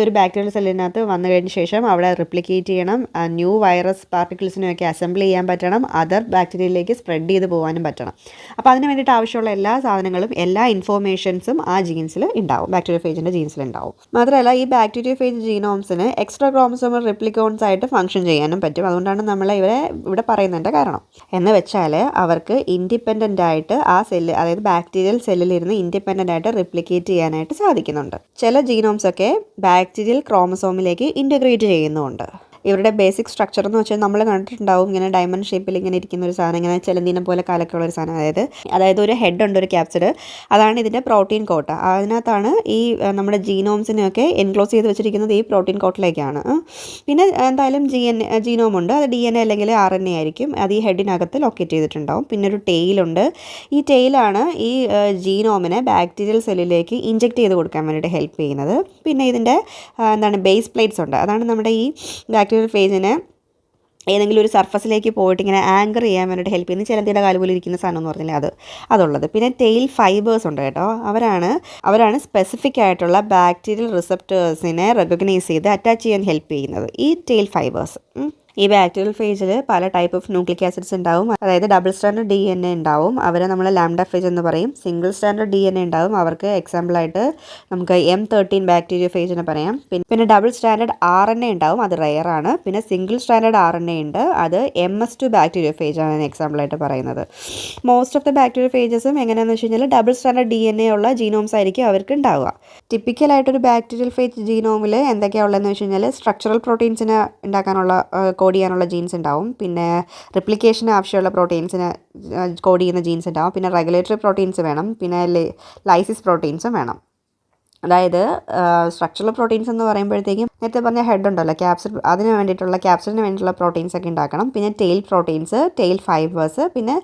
ഒരു ബാക്ടീരിയൽ സെല്ലിനകത്ത് വന്നു കഴിഞ്ഞ ശേഷം അവിടെ റിപ്ലിക്കേറ്റ് ചെയ്യണം, ന്യൂ വൈറസ് പാർട്ടിക്കിൾസിനെയൊക്കെ അസംബിൾ ചെയ്യാൻ പറ്റണം, അതർ ബാക്ടീരിയയിലേക്ക് സ്പ്രെഡ് ചെയ്ത് പോകാനും പറ്റണം. അപ്പോൾ അതിന് വേണ്ടിയിട്ട് ആവശ്യമുള്ള എല്ലാ സാധനങ്ങളും എല്ലാ ഇൻഫോർമേഷൻസും ആ ജീൻസിൽ ഉണ്ടാവും, ബാക്ടീരിയോഫേജിൻ്റെ ജീൻസിൽ ഉണ്ടാവും. മാത്രമല്ല ഈ ബാക്ടീരിയോഫേജ് ജീനോംസിന് എക്സ്ട്രാ ക്രോമസോമൽ റിപ്ലിക്കോൺസ് ആയിട്ട് ഫംഗ്ഷൻ ചെയ്യാനും പറ്റും. അതുകൊണ്ടാണ് നമ്മൾ ഇവിടെ പറയുന്നതിൻ്റെ കാരണം. എന്ന് വെച്ചാൽ അവർക്ക് ഇൻഡിപെൻഡൻ്റ് ആയിട്ട് ആ സെല്ല്, അതായത് ബാക്ടീരിയൽ സെല്ലിലിരുന്ന് ഇൻഡിപെൻഡൻ്റ് ആയിട്ട് റിപ്ലിക്കേറ്റ് ചെയ്യാനായിട്ട് സാധിക്കുന്നുണ്ട്. ചില ജീനോംസൊക്കെ ബാക്ടീരിയൽ ക്രോമസോമിലേക്ക് ഇൻറ്റഗ്രേറ്റ് ചെയ്യുന്നുമുണ്ട്. ഇവരുടെ ബേസിക് സ്ട്രക്ചർ എന്ന് വെച്ചാൽ നമ്മൾ കണ്ടിട്ടുണ്ടാവും, ഇങ്ങനെ ഡയമണ്ട് ഷേപ്പിൽ ഇങ്ങനെ ഇരിക്കുന്ന ഒരു സാധനം, ഇങ്ങനെ ചെലന്തീനം പോലെ കാലൊക്കെയുള്ള ഒരു സാധനം. അതായത് ഒരു ഹെഡ് ഉണ്ട്, ഒരു ക്യാപ്സിഡ്, അതാണ് ഇതിൻ്റെ പ്രോട്ടീൻ കോട്ട്. അതിനകത്താണ് ഈ നമ്മുടെ ജീനോംസിനെയൊക്കെ എൻക്ലോസ് ചെയ്ത് വെച്ചിരിക്കുന്നത് ഈ പ്രോട്ടീൻ കോട്ടിലേക്കാണ്. പിന്നെ എന്തായാലും ജീനോം ഉണ്ട്, അത് DNA അല്ലെങ്കിൽ RNA ആയിരിക്കും, അത് ഈ ഹെഡിനകത്ത് ലൊക്കേറ്റ് ചെയ്തിട്ടുണ്ടാവും. പിന്നെ ഒരു ടെയിലുണ്ട്. ഈ ടെയിലാണ് ഈ ജീനോമിനെ ബാക്ടീരിയൽ സെല്ലിലേക്ക് ഇഞ്ചെക്ട് ചെയ്ത് കൊടുക്കാൻ വേണ്ടിയിട്ട് ഹെൽപ്പ് ചെയ്യുന്നത്. പിന്നെ ഇതിൻ്റെ ബേസ് പ്ലേറ്റ്സ് ഉണ്ട്, അതാണ് നമ്മുടെ ഈ ബാക്ടീരിയൽ ഫേജിനെ ഏതെങ്കിലും ഒരു സർഫസിലേക്ക് പോയിട്ട് ഇങ്ങനെ ആങ്കർ ചെയ്യാൻ വേണ്ടിയിട്ട് ഹെൽപ്പ് ചെയ്യുന്ന ചിലന്തിയുടെ കാല് പോലെ ഇരിക്കുന്ന സാധനം എന്ന് പറഞ്ഞാൽ അതുള്ളത്. പിന്നെ ടെയിൽ ഫൈബേഴ്സ് ഉണ്ട് കേട്ടോ. അവരാണ് സ്പെസിഫിക് ആയിട്ടുള്ള ബാക്ടീരിയൽ റിസപ്റ്റേഴ്സിനെ റെക്കഗ്നൈസ് ചെയ്ത് അറ്റാച്ച് ചെയ്യാൻ ഹെൽപ്പ് ചെയ്യുന്നത്, ഈ ടെയിൽ ഫൈബേഴ്സ്. ഈ ബാക്ടീരിയൽ ഫേജിൽ പല ടൈപ്പ് ഓഫ് ന്യൂക്ലിക് ആസിഡ്സ് ഉണ്ടാവും. അതായത് ഡബിൾ സ്റ്റാൻഡേർഡ് DNA ഉണ്ടാവും, അവരെ നമ്മൾ ലാംഡ ഫേജ് എന്ന് പറയും. സിംഗിൾ സ്റ്റാൻഡേർഡ് DNA ഉണ്ടാവും, അവർക്ക് എക്സാമ്പിളായിട്ട് നമുക്ക് M13 ബാക്ടീരിയ ഫേജിനെ പറയാം. പിന്നെ ഡബിൾ സ്റ്റാൻഡേർഡ് RNA ഉണ്ടാവും, അത് റെയർ ആണ്. പിന്നെ സിംഗിൾ സ്റ്റാൻഡേർഡ് RNA ഉണ്ട്, അത് MS2 ബാക്ടീരിയ ഫേജ് ആണ് എക്സാമ്പിളായിട്ട് പറയുന്നത്. മോസ്റ്റ് ഓഫ് ദ ബാക്ടീരിയ ഫേജസും എങ്ങനെയാണെന്ന് വെച്ച് കഴിഞ്ഞാൽ ഡബിൾ സ്റ്റാൻഡേർഡ് DNA ഉള്ള ജീനോംസ് ആയിരിക്കും അവർക്ക് ഉണ്ടാവുക. ടിപ്പിക്കലായിട്ടൊരു ബാക്ടീരിയൽ ഫേജ് ജീനോമിൽ എന്തൊക്കെയാണ് ഉള്ളതെന്ന് വെച്ച് കഴിഞ്ഞാൽ സ്ട്രക്ചറൽ പ്രോട്ടീൻസിനെ ഉണ്ടാക്കാനുള്ള കോഡ് ചെയ്യാനുള്ള ജീൻസ് ഉണ്ടാവും. പിന്നെ റിപ്ലിക്കേഷന് ആവശ്യമുള്ള പ്രോട്ടീൻസിന് കോഡ് ചെയ്യുന്ന ജീൻസ് ഉണ്ടാവും. പിന്നെ റെഗുലേറ്ററി പ്രോട്ടീൻസ് വേണം. പിന്നെ ലൈസിസ് പ്രോട്ടീൻസും വേണം. അതായത് സ്ട്രക്ചറൽ പ്രോട്ടീൻസ് എന്ന് പറയുമ്പോഴത്തേക്കും നേരത്തെ പറഞ്ഞ ഹെഡ് ഉണ്ടല്ലോ ക്യാപ്സിഡ്, അതിന് വേണ്ടിയിട്ടുള്ള പ്രോട്ടീൻസ് ഒക്കെ ഉണ്ടാക്കണം. പിന്നെ ടെയിൽ പ്രോട്ടീൻസ്, ടെയിൽ ഫൈബേഴ്സ്, പിന്നെ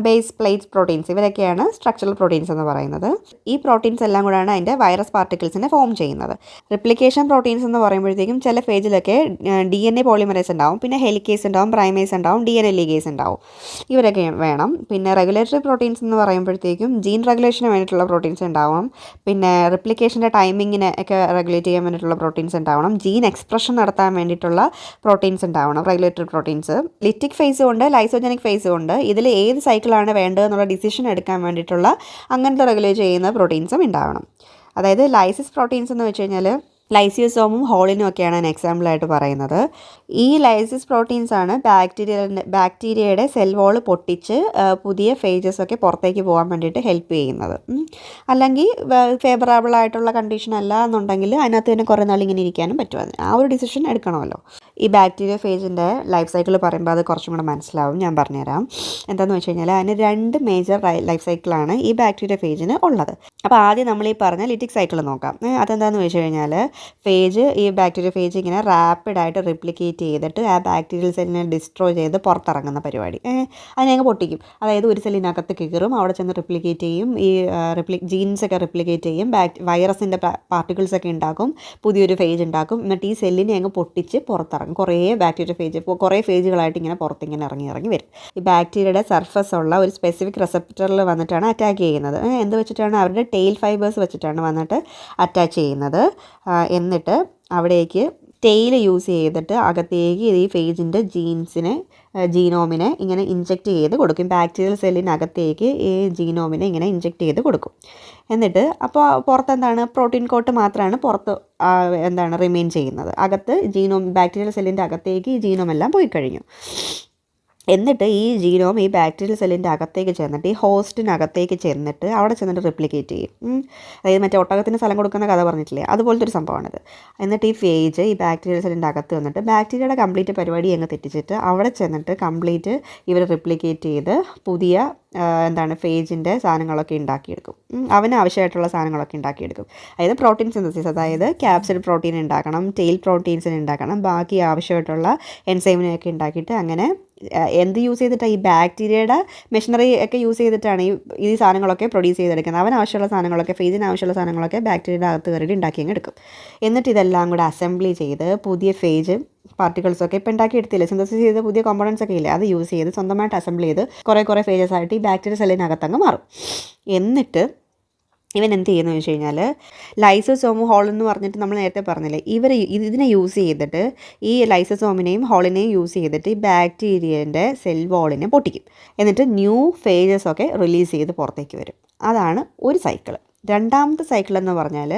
ബേസ് പ്ലേറ്റ് പ്രോട്ടീൻസ്, ഇവരൊക്കെയാണ് സ്ട്രക്ചറൽ പ്രോട്ടീൻസ് എന്ന് പറയുന്നത്. ഈ പ്രോട്ടീൻസ് എല്ലാം കൂടെയാണ് അതിൻ്റെ വൈറസ് പാർട്ടിക്കിൾസിനെ ഫോം ചെയ്യുന്നത്. റിപ്ലിക്കേഷൻ പ്രോട്ടീൻസ് എന്ന് പറയുമ്പോഴത്തേക്കും ചില ഫേജിലൊക്കെ DNA പോളിമറേസ് ഉണ്ടാവും, പിന്നെ ഹെലിക്കേസ് ഉണ്ടാവും, പ്രൈമേസ് ഉണ്ടാവും, DNA ലീഗേസ് ഉണ്ടാവും, ഇവരൊക്കെ വേണം. പിന്നെ റെഗുലേറ്ററി പ്രോട്ടീൻസ് എന്ന് പറയുമ്പോഴത്തേക്കും ജീൻ റെഗുലേഷന് വേണ്ടിയിട്ടുള്ള പ്രോട്ടീൻസ് ഉണ്ടാവണം. പിന്നെ റിപ്ലിക്കേഷൻ്റെ ടൈമിങ്ങിനെ ഒക്കെ റെഗുലേറ്റ് ചെയ്യാൻ വേണ്ടിയിട്ടുള്ള പ്രോട്ടീൻസ് ഉണ്ടാവണം. ജീൻ എക്സ്പ്രഷൻ നടത്താൻ വേണ്ടിയിട്ടുള്ള പ്രോട്ടീൻസ് ഉണ്ടാവണം, റെഗുലേറ്ററി പ്രോട്ടീൻസ്. ലിറ്റിക് ഫേസും ഉണ്ട്, ലൈസോജനിക് ഫേസും ഉണ്ട്. ഇതിൽ ഏത് സൈക്കിളാണ് വേണ്ടതെന്നുള്ള ഡിസിഷൻ എടുക്കാൻ വേണ്ടിയിട്ടുള്ള അങ്ങനത്തെ റെഗുലേറ്റ് ചെയ്യുന്ന പ്രോട്ടീൻസും ഉണ്ടാവണം. അതായത് ലൈസിസ് പ്രോട്ടീൻസ് എന്ന് വെച്ച് കഴിഞ്ഞാൽ ലൈസിയോസോമും ഹോളിനും ഒക്കെയാണ് ഞാൻ എക്സാമ്പിളായിട്ട് പറയുന്നത്. ഈ ലൈസിസ് പ്രോട്ടീൻസ് ആണ് ബാക്ടീരിയയുടെ സെൽ വോൾ പൊട്ടിച്ച് പുതിയ ഫേജസ് ഒക്കെ പുറത്തേക്ക് പോകാൻ വേണ്ടിയിട്ട് ഹെൽപ്പ് ചെയ്യുന്നത്. അല്ലെങ്കിൽ ഫേവറബിൾ ആയിട്ടുള്ള കണ്ടീഷൻ അല്ല എന്നുണ്ടെങ്കിൽ അതിനകത്ത് തന്നെ കുറേ നാൾ ഇങ്ങനെ ഇരിക്കാനും പറ്റും. ആ ഒരു ഡിസിഷൻ എടുക്കണമല്ലോ. ഈ ബാക്ടീരിയ ഫേജിൻ്റെ ലൈഫ് സൈക്കിൾ പറയുമ്പോൾ അത് കുറച്ചും കൂടെ മനസ്സിലാവും. ഞാൻ പറഞ്ഞുതരാം. എന്താണെന്ന് വെച്ച് കഴിഞ്ഞാൽ അതിന് 2 മേജർ ലൈഫ് സൈക്കിളാണ് ഈ ബാക്ടീരിയ ഫേജിന് ഉള്ളത്. അപ്പോൾ ആദ്യം നമ്മൾ ഈ പറഞ്ഞ ലിറ്റിക് സൈക്കിൾ നോക്കാം. അതെന്താണെന്ന് വെച്ച് കഴിഞ്ഞാൽ ഈ ബാക്ടീരിയ ഫേജ് ഇങ്ങനെ റാപ്പിഡായിട്ട് റിപ്ലിക്കേറ്റ് ചെയ്തിട്ട് ആ ബാക്ടീരിയൽ സെല്ലിനെ ഡിസ്ട്രോയ് ചെയ്ത് പുറത്തിറങ്ങുന്ന പരിപാടി. അതിനെ അങ്ങ് പൊട്ടിക്കും. അതായത് ഒരു സെല്ലിനകത്ത് കയറും, അവിടെ ചെന്ന് റിപ്ലിക്കേറ്റ് ചെയ്യും, ഈ ജീൻസൊക്കെ റിപ്ലിക്കേറ്റ് ചെയ്യും, വൈറസിൻ്റെ പാർട്ടിക്കിൾസ് ഒക്കെ ഉണ്ടാക്കും, പുതിയൊരു ഫേജ് ഉണ്ടാക്കും. എന്നിട്ട് ഈ സെല്ലിനെ അങ്ങ് പൊട്ടിച്ച് പുറത്തിറങ്ങും. കുറേ ബാക്ടീരിയ ഫേജ്, ഇപ്പോൾ കുറേ ഫേജുകളായിട്ട് ഇങ്ങനെ പുറത്തിങ്ങനെ ഇറങ്ങി വരും. ഈ ബാക്ടീരിയയുടെ സർഫസ് ഉള്ള ഒരു സ്പെസിഫിക് റിസപ്റ്ററിൽ വന്നിട്ടാണ് അറ്റാക്ക് ചെയ്യുന്നത്. എന്ത് വെച്ചിട്ടാണ്? അവരുടെ ടെയിൽ ഫൈബേഴ്സ് വെച്ചിട്ടാണ് വന്നിട്ട് അറ്റാച്ച് ചെയ്യുന്നത്. എന്നിട്ട് അവിടേക്ക് ടെയിൽ യൂസ് ചെയ്തിട്ട് അകത്തേക്ക് ഈ ഫേജിൻ്റെ ജീനോമിനെ ഇങ്ങനെ ഇഞ്ചെക്റ്റ് ചെയ്ത് കൊടുക്കും. ബാക്ടീരിയൽ സെല്ലിനകത്തേക്ക് ഈ ജീനോമിനെ ഇങ്ങനെ ഇഞ്ചെക്റ്റ് ചെയ്ത് കൊടുക്കും. എന്നിട്ട് അപ്പോൾ പുറത്തെന്താണ്? പ്രോട്ടീൻ കോട്ട് മാത്രമാണ് പുറത്ത് റിമെയിൻ ചെയ്യുന്നത്. അകത്ത് ബാക്ടീരിയൽ സെല്ലിൻ്റെ അകത്തേക്ക് ഈ ജീനോമെല്ലാം പോയി കഴിഞ്ഞു. എന്നിട്ട് ഈ ജീനോം ഈ ബാക്ടീരിയൽ സെല്ലിൻ്റെ അകത്തേക്ക് ചെന്നിട്ട് ഈ ഹോസ്റ്റിനകത്തേക്ക് ചെന്നിട്ട് അവിടെ ചെന്നിട്ട് റിപ്ലിക്കേറ്റ് ചെയ്യും. അതായത് മറ്റേ ഒട്ടകത്തിന് സ്ഥലം കൊടുക്കുന്ന കഥ പറഞ്ഞിട്ടില്ലേ, അതുപോലത്തെ ഒരു സംഭവമാണിത്. എന്നിട്ട് ഈ ഫേജ് ഈ ബാക്ടീരിയൽ സെല്ലിൻ്റെ അകത്ത് വന്നിട്ട് ബാക്ടീരിയയുടെ കംപ്ലീറ്റ് പരിപാടി അങ്ങ് തെറ്റിച്ചിട്ട് അവിടെ ചെന്നിട്ട് കംപ്ലീറ്റ് ഇവർ റിപ്ലിക്കേറ്റ് ചെയ്ത് പുതിയ ഫേജിൻ്റെ സാധനങ്ങളൊക്കെ ഉണ്ടാക്കിയെടുക്കും. അവന് ആവശ്യമായിട്ടുള്ള സാധനങ്ങളൊക്കെ ഉണ്ടാക്കിയെടുക്കും. അതായത് പ്രോട്ടീൻ സിന്തസിസ്, അതായത് ക്യാപ്സിഡ് പ്രോട്ടീൻ ഉണ്ടാക്കണം, ടെയിൽ പ്രോട്ടീൻസിന് ഉണ്ടാക്കണം, ബാക്കി ആവശ്യമായിട്ടുള്ള എൻസൈമിനെയൊക്കെ ഉണ്ടാക്കിയിട്ട് അങ്ങനെ എന്ത് യൂസ് ചെയ്തിട്ടാണ്? ഈ ബാക്ടീരിയയുടെ മെഷീനറി ഒക്കെ യൂസ് ചെയ്തിട്ടാണ് ഈ സാധനങ്ങളൊക്കെ പ്രൊഡ്യൂസ് ചെയ്തെടുക്കുന്നത്. അവന് ആവശ്യമുള്ള സാധനങ്ങളൊക്കെ, ഫേജിന് ആവശ്യമുള്ള സാധനങ്ങളൊക്കെ ബാക്ടീരിയയുടെ അകത്ത് കയറിയിട്ട് ഉണ്ടാക്കി അങ്ങ് എടുക്കും. എന്നിട്ട് ഇതെല്ലാം കൂടെ അസംബ്ലി ചെയ്ത് പുതിയ ഫേജ് പാർട്ടിക്കിൾസൊക്കെ ഇപ്പോൾ ഉണ്ടാക്കിയെടുത്തില്ലേ, സിന്തസിസ് ചെയ്ത് പുതിയ കോമ്പണൻസ് ഒക്കെ ഇല്ലേ, അത് യൂസ് ചെയ്ത് സ്വന്തമായിട്ട് അസംബിൾ ചെയ്ത് കുറേ ഫേജസ് ആയിട്ട് ഈ ബാക്ടീരിയ സെല്ലിനകത്തങ്ങ് മാറും. എന്നിട്ട് ഇവൻ എന്ത് ചെയ്യുന്നത് വെച്ച് കഴിഞ്ഞാൽ ലൈസോസോമും ഹോൾ എന്ന് പറഞ്ഞിട്ട് നമ്മൾ നേരത്തെ പറഞ്ഞില്ലേ, ഇതിനെ യൂസ് ചെയ്തിട്ട് ഈ ലൈസോസോമിനെയും ഹോളിനെയും യൂസ് ചെയ്തിട്ട് ഈ ബാക്ടീരിയൻ്റെ സെൽ വാളിനെ പൊട്ടിക്കും. എന്നിട്ട് ന്യൂ ഫേജസ് ഒക്കെ റിലീസ് ചെയ്ത് പുറത്തേക്ക് വരും. അതാണ് ഒരു സൈക്കിൾ. രണ്ടാമത്തെ സൈക്കിൾ എന്ന് പറഞ്ഞാൽ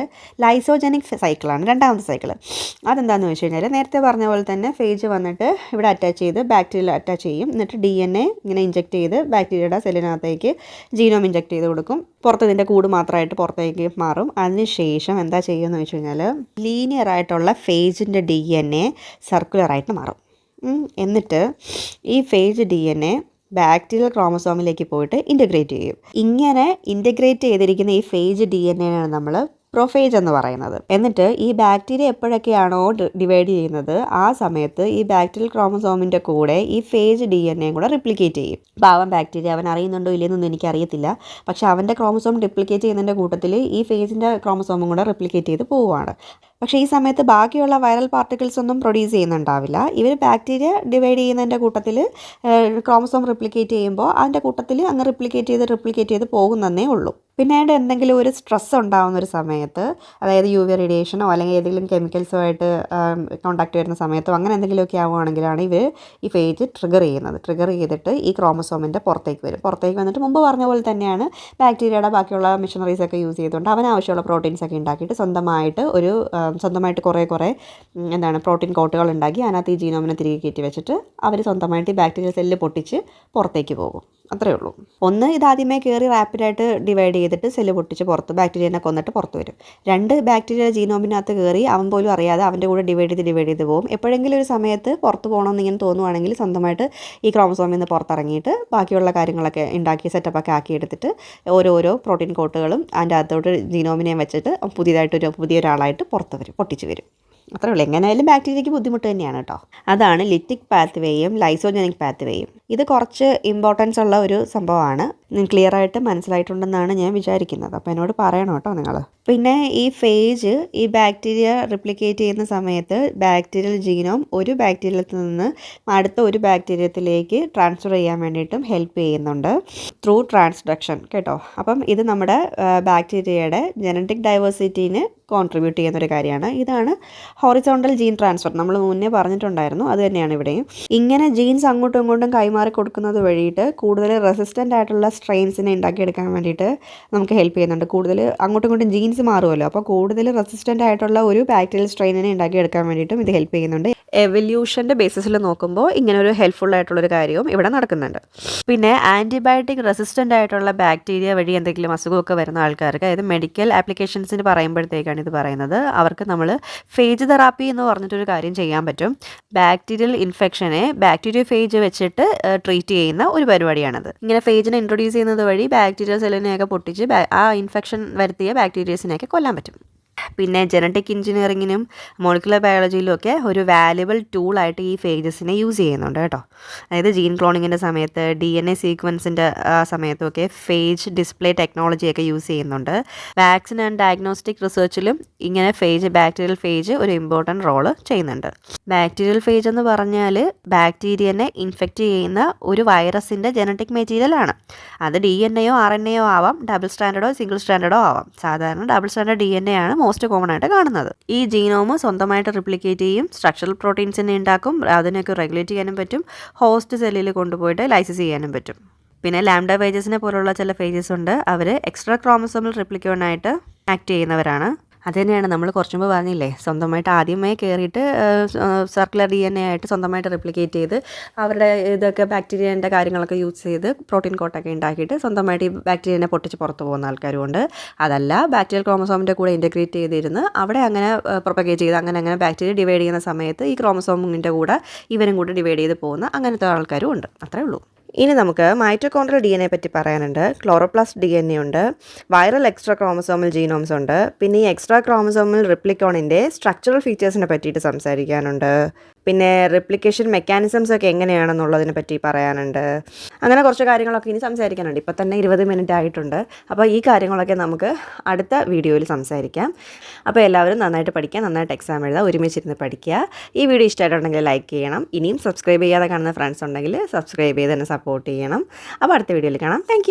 ലൈസോജനിക് സൈക്കിളാണ് രണ്ടാമത്തെ സൈക്കിൾ. അതെന്താണെന്ന് വെച്ച് കഴിഞ്ഞാൽ നേരത്തെ പറഞ്ഞ പോലെ തന്നെ ഫേജ് വന്നിട്ട് ഇവിടെ അറ്റാച്ച് ചെയ്ത് ബാക്ടീരിയയിൽ അറ്റാച്ച് ചെയ്യും. എന്നിട്ട് DNA ഇങ്ങനെ ഇഞ്ചെക്റ്റ് ചെയ്ത് ബാക്ടീരിയയുടെ സെല്ലിനകത്തേക്ക് ജീനോം ഇഞ്ചെക്റ്റ് ചെയ്ത് കൊടുക്കും. പുറത്ത് ഇതിൻ്റെ കൂട് മാത്രമായിട്ട് പുറത്തേക്ക് മാറും. അതിനുശേഷം എന്താ ചെയ്യുമെന്ന് വെച്ച് കഴിഞ്ഞാൽ ലീനിയർ ആയിട്ടുള്ള ഫേജിൻ്റെ DNA സർക്കുലറായിട്ട് മാറും. എന്നിട്ട് ഈ ഫേജ് DNA ബാക്ടീരിയൽ ക്രോമസോമിലേക്ക് പോയിട്ട് ഇൻ്റഗ്രേറ്റ് ചെയ്യും. ഇങ്ങനെ ഇൻ്റഗ്രേറ്റ് ചെയ്തിരിക്കുന്ന ഈ ഫേജ് DNA ആണ് നമ്മൾ പ്രൊഫേജ് എന്ന് പറയുന്നത്. എന്നിട്ട് ഈ ബാക്ടീരിയ എപ്പോഴൊക്കെയാണോ ഡിവൈഡ് ചെയ്യുന്നത് ആ സമയത്ത് ഈ ബാക്ടീരിയൽ ക്രോമസോമിൻ്റെ കൂടെ ഈ ഫേജ് DNA കൂടെ റിപ്ലിക്കേറ്റ് ചെയ്യും. പാവം ബാക്ടീരിയ അവൻ അറിയുന്നുണ്ടോ ഇല്ലെന്നൊന്നും എനിക്കറിയത്തില്ല. പക്ഷേ അവൻ്റെ ക്രോമസോം റിപ്ലിക്കേറ്റ് ചെയ്യുന്നതിൻ്റെ കൂട്ടത്തിൽ ഈ ഫേജിൻ്റെ ക്രോമസോമും കൂടെ റിപ്ലിക്കേറ്റ് ചെയ്ത് പോവുകയാണ്. പക്ഷേ ഈ സമയത്ത് ബാക്കിയുള്ള വൈറൽ പാർട്ടിക്കിൾസ് ഒന്നും പ്രൊഡ്യൂസ് ചെയ്യുന്നുണ്ടാവില്ല. ഇവർ ബാക്ടീരിയ ഡിവൈഡ് ചെയ്യുന്നതിൻ്റെ കൂട്ടത്തിൽ ക്രോമസോം റിപ്ലിക്കേറ്റ് ചെയ്യുമ്പോൾ അതിൻ്റെ കൂട്ടത്തിൽ അങ്ങ് റിപ്ലിക്കേറ്റ് ചെയ്ത് പോകുന്നതേ ഉള്ളൂ. പിന്നീട് എന്തെങ്കിലും ഒരു സ്ട്രെസ് ഉണ്ടാകുന്ന ഒരു സമയത്ത്, അതായത് UV റേഡിയേഷനോ അല്ലെങ്കിൽ ഏതെങ്കിലും കെമിക്കൽസുമായിട്ട് കോണ്ടാക്ട് വരുന്ന സമയത്തോ അങ്ങനെ എന്തെങ്കിലുമൊക്കെ ആവുകയാണെങ്കിലാണ് ഈ ഫേജ് ട്രിഗർ ചെയ്തിട്ട് ഈ ക്രോമസോമിൻ്റെ പുറത്തേക്ക് വന്നിട്ട് മുമ്പ് പറഞ്ഞ പോലെ തന്നെയാണ് ബാക്ടീരിയയുടെ ബാക്കിയുള്ള മെഷീനറീസ് ഒക്കെ യൂസ് ചെയ്തുകൊണ്ട് അവനാവശ്യമുള്ള പ്രോട്ടീൻസ് ഒക്കെ ഉണ്ടാക്കിയിട്ട് സ്വന്തമായിട്ട് കുറേ പ്രോട്ടീൻ കോട്ടുകൾ ഉണ്ടാക്കി അതിനകത്ത് ഈ ജീനോമിനെ തിരികെ കയറ്റി വെച്ചിട്ട് അവർ സ്വന്തമായിട്ട് ഈ ബാക്ടീരിയ സെല്ല് പൊട്ടിച്ച് പുറത്തേക്ക് പോകും. അത്രയേ ഉള്ളൂ. ഒന്ന്, ഇതാദ്യമേ കയറി റാപ്പിഡായിട്ട് ഡിവൈഡ് ചെയ്തിട്ട് സെല്ല് പൊട്ടിച്ച് ബാക്ടീരിയനെ കൊന്നിട്ട് പുറത്ത് വരും. 2, ബാക്ടീരിയ ജീനോമിനകത്ത് കയറി അവൻ പോലും അറിയാതെ അവൻ്റെ കൂടെ ഡിവൈഡ് ചെയ്ത് പോകും. എപ്പോഴെങ്കിലും ഒരു സമയത്ത് പുറത്ത് പോകണമെന്ന് ഇങ്ങനെ തോന്നുവാണെങ്കിൽ സ്വന്തമായിട്ട് ഈ ക്രോമസോമിൽ നിന്ന് പുറത്തിറങ്ങിയിട്ട് ബാക്കിയുള്ള കാര്യങ്ങളൊക്കെ ഉണ്ടാക്കി സെറ്റപ്പൊക്കെ ആക്കിയെടുത്തിട്ട് ഓരോരോ പ്രോട്ടീൻ കോട്ടുകളും അതിൻ്റെ അകത്തോട്ട് ജീനോമിനെയും വെച്ചിട്ട് പുതിയൊരാളായിട്ട് പുറത്ത് വരും, പൊട്ടിച്ച് വരും. അത്രേ ഉള്ളൂ. എങ്ങനെയായാലും ബാക്ടീരിയയ്ക്ക് ബുദ്ധിമുട്ട് തന്നെയാണ് കേട്ടോ. അതാണ് ലിറ്റിക് പാത്വേയും ലൈസോജനിക് പാത്വേയും. ഇത് കുറച്ച് ഇമ്പോർട്ടൻസ് ഉള്ള ഒരു സംഭവമാണ്. ക്ലിയർ ആയിട്ട് മനസ്സിലായിട്ടുണ്ടെന്നാണ് ഞാൻ വിചാരിക്കുന്നത്. അപ്പോൾ എന്നോട് പറയണം കേട്ടോ നിങ്ങൾ. പിന്നെ ഈ ഫേജ് ഈ ബാക്ടീരിയ റിപ്ലിക്കേറ്റ് ചെയ്യുന്ന സമയത്ത് ബാക്ടീരിയൽ ജീനോം ഒരു ബാക്ടീരിയത്തിൽ നിന്ന് അടുത്ത ഒരു ബാക്ടീരിയത്തിലേക്ക് ട്രാൻസ്ഫർ ചെയ്യാൻ വേണ്ടിയിട്ടും ഹെൽപ്പ് ചെയ്യുന്നുണ്ട് ത്രൂ ട്രാൻസ്ഡക്ഷൻ കേട്ടോ. അപ്പം ഇത് നമ്മുടെ ബാക്ടീരിയയുടെ ജനറ്റിക് ഡൈവേഴ്സിറ്റീനെ കോൺട്രിബ്യൂട്ട് ചെയ്യുന്നൊരു കാര്യമാണ്. ഇതാണ് ഹൊറിസോണ്ടൽ ജീൻ ട്രാൻസ്ഫർ. നമ്മൾ മുന്നേ പറഞ്ഞിട്ടുണ്ടായിരുന്നു, അത് തന്നെയാണ് ഇവിടെയും. ഇങ്ങനെ ജീൻസ് അങ്ങോട്ടും ഇങ്ങോട്ടും കൈമാറി കൊടുക്കുന്നത് വഴിയിട്ട് കൂടുതൽ റെസിസ്റ്റൻ്റ് ആയിട്ടുള്ള സ്ട്രെയിൻസിനെ ഉണ്ടാക്കിയെടുക്കാൻ വേണ്ടിയിട്ട് നമുക്ക് ഹെൽപ്പ് ചെയ്യുന്നുണ്ട്. കൂടുതൽ അങ്ങോട്ടും ഇങ്ങോട്ടും ജീൻസ് മാറുമല്ലോ, അപ്പോൾ കൂടുതൽ റെസിസ്റ്റൻ്റ് ആയിട്ടുള്ള ഒരു ബാക്ടീരിയൽ സ്ട്രെയിനിനെ ഉണ്ടാക്കിയെടുക്കാൻ വേണ്ടിയിട്ടും ഇത് ഹെൽപ്പ് ചെയ്യുന്നുണ്ട്. എവല്യൂഷൻ്റെ ബേസിസിൽ നോക്കുമ്പോൾ ഇങ്ങനെ ഒരു ഹെൽപ്ഫുൾ ആയിട്ടുള്ളൊരു കാര്യവും ഇവിടെ നടക്കുന്നുണ്ട്. പിന്നെ ആൻറ്റിബയോട്ടിക് റെസിസ്റ്റൻ്റ് ആയിട്ടുള്ള ബാക്ടീരിയ വഴി എന്തെങ്കിലും അസുഖമൊക്കെ വരുന്ന ആൾക്കാർക്ക്, അതായത് മെഡിക്കൽ ആപ്ലിക്കേഷൻസിന് പറയുമ്പോഴത്തേക്കാണ് ഇത് പറയുന്നത്, അവർക്ക് നമ്മൾ ഫേജ് തെറാപ്പി എന്ന് പറഞ്ഞിട്ടൊരു കാര്യം ചെയ്യാൻ പറ്റും. ബാക്ടീരിയൽ ഇൻഫെക്ഷനെ ബാക്ടീരിയ ഫേജ് വെച്ചിട്ട് ട്രീറ്റ് ചെയ്യുന്ന ഒരു പരിപാടിയാണത്. ഇങ്ങനെ ഫേജിനെ ഇൻട്രൊഡ്യൂസ് ചെയ്യുന്നത് വഴി ബാക്ടീരിയ സെല്ലിനെയൊക്കെ പൊട്ടിച്ച് ആ ഇൻഫെക്ഷൻ വരുത്തിയ ബാക്ടീരിയസിനെയൊക്കെ കൊല്ലാൻ പറ്റും. പിന്നെ ജനറ്റിക് എഞ്ചിനീയറിങ്ങിനും മോളിക്കുലർ ബയോളജിയിലും ഒക്കെ ഒരു വാല്യുബിൾ ടൂളായിട്ട് ഈ ഫേജസിനെ യൂസ് ചെയ്യുന്നുണ്ട് കേട്ടോ. അതായത് ജീൻ ക്ലോണിങ്ങിൻ്റെ സമയത്ത്, DNA സീക്വൻസിൻ്റെ സമയത്തൊക്കെ ഫേജ് ഡിസ്പ്ലേ ടെക്നോളജിയൊക്കെ യൂസ് ചെയ്യുന്നുണ്ട്. വാക്സിൻ ആൻഡ് ഡയഗ്നോസ്റ്റിക് റിസർച്ചിലും ഇങ്ങനെ ബാക്ടീരിയൽ ഫേജ് ഒരു ഇമ്പോർട്ടൻറ്റ് റോള് ചെയ്യുന്നുണ്ട്. ബാക്ടീരിയൽ ഫേജ് എന്ന് പറഞ്ഞാൽ ബാക്ടീരിയനെ ഇൻഫെക്റ്റ് ചെയ്യുന്ന ഒരു വൈറസിൻ്റെ ജനറ്റിക് മെറ്റീരിയലാണ്. അത് DNA-യോ RNA-യോ ആവാം, ഡബിൾ സ്റ്റാൻഡേർഡോ സിംഗിൾ സ്റ്റാൻഡേർഡോ ആവാം. സാധാരണ ഡബിൾ സ്റ്റാൻഡേർഡ് DNA ആണ് മോസ്റ്റ് കോമൺ ആയിട്ട് കാണുന്നത്. ഈ ജീനോമ് സ്വന്തമായിട്ട് റിപ്ലിക്കേറ്റ് ചെയ്യും, സ്ട്രക്ചറൽ പ്രോട്ടീൻസിനെ ഉണ്ടാക്കും, അതിനൊക്കെ റെഗുലേറ്റ് ചെയ്യാനും പറ്റും, ഹോസ്റ്റ് സെല്ലിൽ കൊണ്ടുപോയിട്ട് ലൈസിസ് ചെയ്യാനും പറ്റും. പിന്നെ ലാംഡ ഫേജസിനെ പോലുള്ള ചില ഫേജസ് ഉണ്ട്, അവർ എക്സ്ട്രാ ക്രോമസോമൽ റിപ്ലിക്കോണായിട്ട് ആക്ട് ചെയ്യുന്നവരാണ്. അത് തന്നെയാണ് നമ്മൾ കുറച്ച് മുമ്പ് പറഞ്ഞില്ലേ, സ്വന്തമായിട്ട് ആദ്യമേ കയറിയിട്ട് സർക്കുലർ DNA ആയിട്ട് സ്വന്തമായിട്ട് റിപ്ലിക്കേറ്റ് ചെയ്ത് അവരുടെ ഇതൊക്കെ ബാക്ടീരിയൻ്റെ കാര്യങ്ങളൊക്കെ യൂസ് ചെയ്ത് പ്രോട്ടീൻ കോട്ടൊക്കെ ഉണ്ടാക്കിയിട്ട് സ്വന്തമായിട്ട് ഈ ബാക്ടീരിയനെ പൊട്ടിച്ച് പുറത്ത് പോകുന്ന ആൾക്കാരുമുണ്ട്. അതല്ല, ബാക്ടീരിയൽ ക്രോമസോമിൻ്റെ കൂടെ ഇൻറ്റഗ്രേറ്റ് ചെയ്തിരുന്ന് അവിടെ അങ്ങനെ പ്രൊപ്പഗേറ്റ് ചെയ്ത് അങ്ങനെ ബാക്ടീരിയ ഡിവൈഡ് ചെയ്യുന്ന സമയത്ത് ഈ ക്രോമസോമിൻ്റെ കൂടെ ഇവനും കൂടെ ഡിവൈഡ് ചെയ്ത് പോകുന്ന അങ്ങനത്തെ ആൾക്കാരും ഉണ്ട്. അത്രേ ഉള്ളൂ. ഇനി നമുക്ക് മൈറ്റോകോൺഡ്രിയൽ DNA പറ്റി പറയാനുണ്ട്. ക്ലോറോപ്ലാസ്റ്റ് DNA ഉണ്ട്, വൈറൽ എക്സ്ട്രാ ക്രോമസോമൽ ജീനോംസ് ഉണ്ട്, പിന്നെ ഈ എക്സ്ട്രാ ക്രോമസോമൽ റിപ്ലിക്കോണിൻ്റെ സ്ട്രക്ചറൽ ഫീച്ചേഴ്സിനെ പറ്റിയിട്ട് സംസാരിക്കാനുണ്ട്. പിന്നെ റിപ്ലിക്കേഷൻ മെക്കാനിസംസ് ഒക്കെ എങ്ങനെയാണെന്നുള്ളതിനെ പറ്റി പറയാനുണ്ട്. അങ്ങനെ കുറച്ച് കാര്യങ്ങളൊക്കെ ഇനി സംസാരിക്കാനുണ്ട്. ഇപ്പോൾ തന്നെ 20 മിനിറ്റ് ആയിട്ടുണ്ട്. അപ്പോൾ ഈ കാര്യങ്ങളൊക്കെ നമുക്ക് അടുത്ത വീഡിയോയിൽ സംസാരിക്കാം. അപ്പോൾ എല്ലാവരും നന്നായിട്ട് പഠിക്കുക, നന്നായിട്ട് എക്സാം എഴുതുക, ഒരുമിച്ചിരുന്ന് പഠിക്കുക. ഈ വീഡിയോ ഇഷ്ടമായിട്ടുണ്ടെങ്കിൽ ലൈക്ക് ചെയ്യണം. ഇനിയും സബ്സ്ക്രൈബ് ചെയ്യാതെ കാണുന്ന ഫ്രണ്ട്സ് ഉണ്ടെങ്കിൽ സബ്സ്ക്രൈബ് ചെയ്ത് തന്നെ സപ്പോർട്ട് ചെയ്യണം. അപ്പോൾ അടുത്ത വീഡിയോയിൽ കാണാം. താങ്ക്